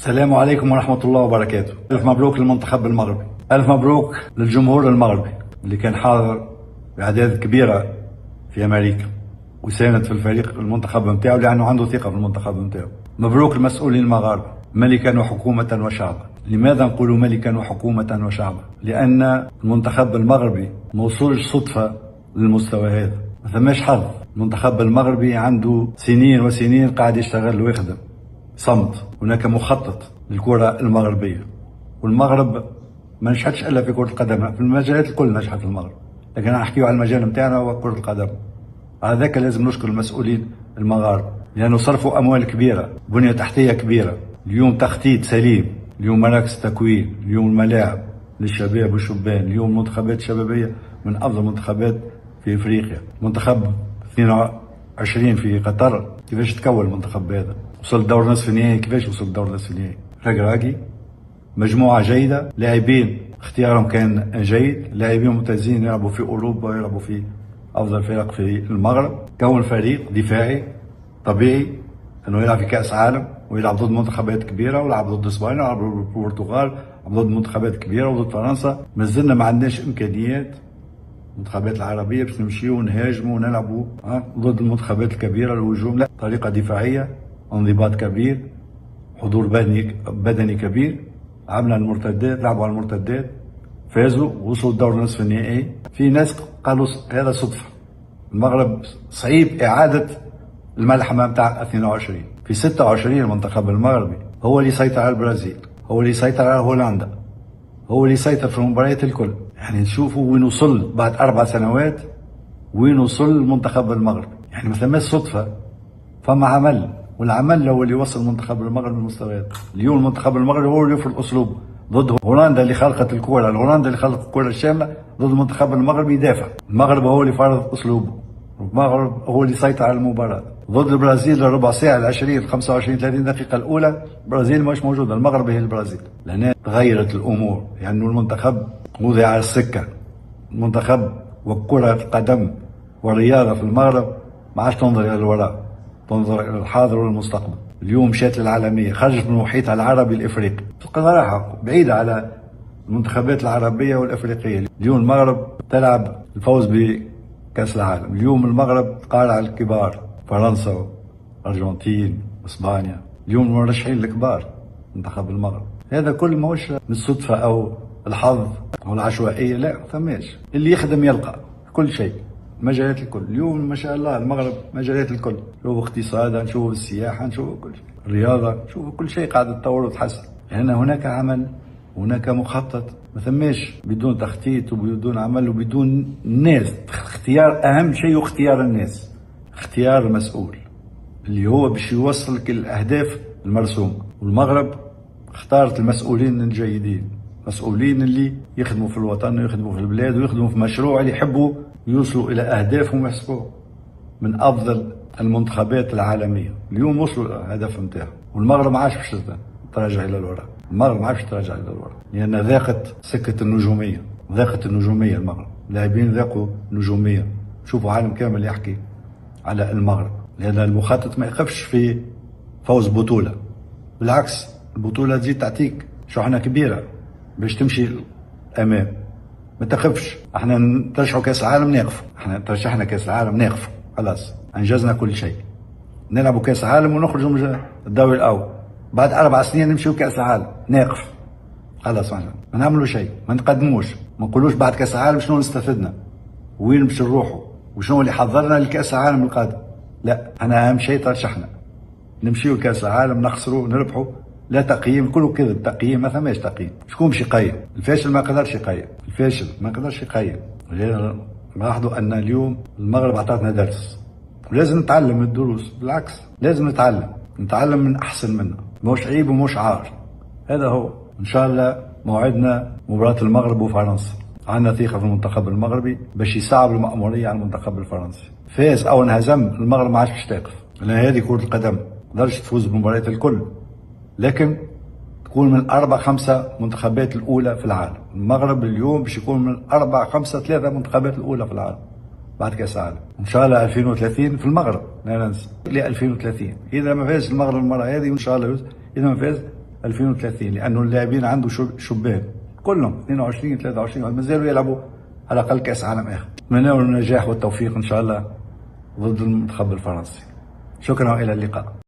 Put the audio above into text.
السلام عليكم ورحمة الله وبركاته. ألف مبروك للمنتخب المغربي، ألف مبروك للجمهور المغربي اللي كان حاضر بأعداد كبيرة في أمريكا وساند في الفريق المنتخب نتاعو لأنه عنده ثقة في المنتخب نتاعو. مبروك المسؤولين المغاربة ملكا وحكومة وشعبا. لماذا نقول ملكا وحكومة وشعبا؟ لأن المنتخب المغربي موصولش صدفة للمستوى هذا، ما ثماش حظ. المنتخب المغربي عنده سنين وسنين قاعد يشتغل ويخدم صمت. هناك مخطط للكرة المغربية، والمغرب ما نجحتش الا في كرة القدم، في المجالات الكل نجحت في المغرب، لكن نحكيو على المجال نتاعنا هو كرة القدم. هذاك لازم نشكر المسؤولين المغاربة لأنه صرفوا أموال كبيرة، بنية تحتية كبيرة، اليوم تخطيط سليم، اليوم مراكز تكوين، اليوم الملاعب للشباب والشبان، اليوم المنتخبات الشبابية من أفضل المنتخبات في إفريقيا. منتخب 22 في قطر كيفاش تكون المنتخب هذا؟ وصل دور نصف النهائي. كيفاش وصل دور نصف النهائي؟ راقي، مجموعة جيدة، لاعبين اختيارهم كان جيد، لاعبين ممتازين يلعبوا في أوروبا ويلعبوا في أفضل فرق في المغرب. كون فريق دفاعي طبيعي أنه يلعب في كأس عالم ويلعب ضد منتخبات كبيرة، ويلعب ضد إسبانيا ويلعب ضد البرتغال، ضد منتخبات كبيرة وضد فرنسا. مازلنا ما عندناش إمكانيات المنتخبات العربية باش نمشيو ونهاجموا ونلعبوا ضد المنتخبات الكبيرة. الهجوم لا، طريقة دفاعية، انضباط كبير، حضور بدني كبير. عملنا المرتدات، لعبوا على المرتدات، فازوا، وصلوا الدور نصف النهائي. في ناس قالوا هذا صدفة. المغرب صعيب إعادة الملحمة متاع 22. في 26 المنتخب المغربي هو اللي يسيطر على البرازيل، هو اللي يسيطر على هولندا، هو اللي يسيطر في المباريات الكل. يعني نشوفوا وين وصل بعد 4 سنوات، وين وصل المنتخب المغربي. يعني ما ثماش صدفة، فما عمل، والعمل هو اللي وصل المنتخب المغربي للمستويات. اليوم المنتخب المغربي هو اللي يفرض اسلوبه ضد هولندا اللي خلقت الكره، هولندا اللي خلقت الكره الشامله، ضد المنتخب المغربي يدافع. المغرب هو اللي فرض اسلوبه، المغرب هو اللي سيطر على المباراه. ضد البرازيل ربع ساعه، 20 25 30 دقيقه الاولى البرازيل مش موجوده، المغرب هي البرازيل. لهنا تغيرت الامور، لانه يعني المنتخب وضع على السكه. المنتخب وكره القدم والرياضه في المغرب ما عادش تنظر الى الوراء، تنظر الى الحاضر والمستقبل. اليوم مشات للعالميه، خرجت من المحيط العربي الافريقي صراحه، بعيده على المنتخبات العربيه والافريقيه. اليوم المغرب تلعب الفوز بكاس العالم. اليوم المغرب قارع الكبار، فرنسا والارجنتين واسبانيا، اليوم المرشحين الكبار منتخب المغرب. هذا كل ماهوش من الصدفه او الحظ او العشوائيه، لا، ثماش. اللي يخدم يلقى كل شيء، مجالات الكل. اليوم ما شاء الله المغرب مجالات الكل، نشوفوا اقتصادا، نشوفوا السياحة، نشوفوا كل شيء، الرياضة، نشوفوا كل شيء قاعد تتطور وتحسن. لأن هناك عمل، هناك مخطط، ما ثماش بدون تخطيط وبدون عمل وبدون ناس. اختيار، أهم شيء اختيار الناس، اختيار المسؤول اللي هو باش يوصلك الأهداف المرسومة. والمغرب اختارت المسؤولين الجيدين، مسؤولين اللي يخدموا في الوطن ويخدموا في البلاد ويخدموا في مشروع اللي يحبوا يوصلوا الى اهدافهم ويحسبوه. من افضل المنتخبات العالميه اليوم وصلوا الهدف نتاعهم، والمغرب ما عادش باش تراجع الى الوراء. المغرب ما عادش تراجع الى الوراء، لان ذاقت سكه النجوميه، ذاقت النجوميه. المغرب لاعبين ذاقوا نجوميه. شوفوا عالم كامل يحكي على المغرب، لان المخطط ما يخافش في فوز بطوله، بالعكس البطوله تزيد تعطيك شحنه كبيره باش تمشي امام. ما تخافش، احنا نترشحوا كاس العالم ناقفوا، احنا ترشحنا كاس العالم ناقفوا، خلاص انجزنا كل شيء. نلعبوا كاس العالم ونخرجوا من الدوري الاول، بعد 4 سنين نمشيوا كاس العالم ناقف، خلاص ما نعملوا شيء، ما نقدموش، ما نقولوش بعد كاس العالم شنو استفدنا، وين باش نروحوا، وشنو اللي حضرنا لكاس العالم القادم. لا، انا اهم شيء ترشحنا، نمشيوا كاس العالم، نخسروا نربحوا. لا تقييم، كله كذب، تقييم ما ثماش تقييم. شكون باش يقيم؟ الفاشل ما يقدرش يقيم، الفاشل ما يقدرش يقيم. نلاحظوا ان اليوم المغرب عطاتنا درس، ولازم نتعلم من الدروس. بالعكس لازم نتعلم من احسن منا، مش عيب ومش عار. هذا هو. ان شاء الله موعدنا مباراة المغرب وفرنسا، عندنا ثقة في المنتخب المغربي باش يصعب المأمورية على المنتخب الفرنسي. فاز او انهزم المغرب ما عادش باش تقف، لان هذه كرة القدم، ما تقدرش تفوز بالمباريات الكل، لكن تكون من 4-5 منتخبات الأولى في العالم. المغرب اليوم باش يكون من 4-5-3 منتخبات الأولى في العالم بعد كأس العالم. إن شاء الله 2030 في المغرب، لا ننسى، ل 2030 إذا ما فاز المغرب المرة هذه، وإن شاء الله إذا ما فاز 2030، لانه اللاعبين عنده شبان كلهم 22 23 ما زالوا يلعبوا على الاقل كاس عالم اخر. نتمنى له النجاح والتوفيق ان شاء الله ضد المنتخب الفرنسي. شكرا والى اللقاء.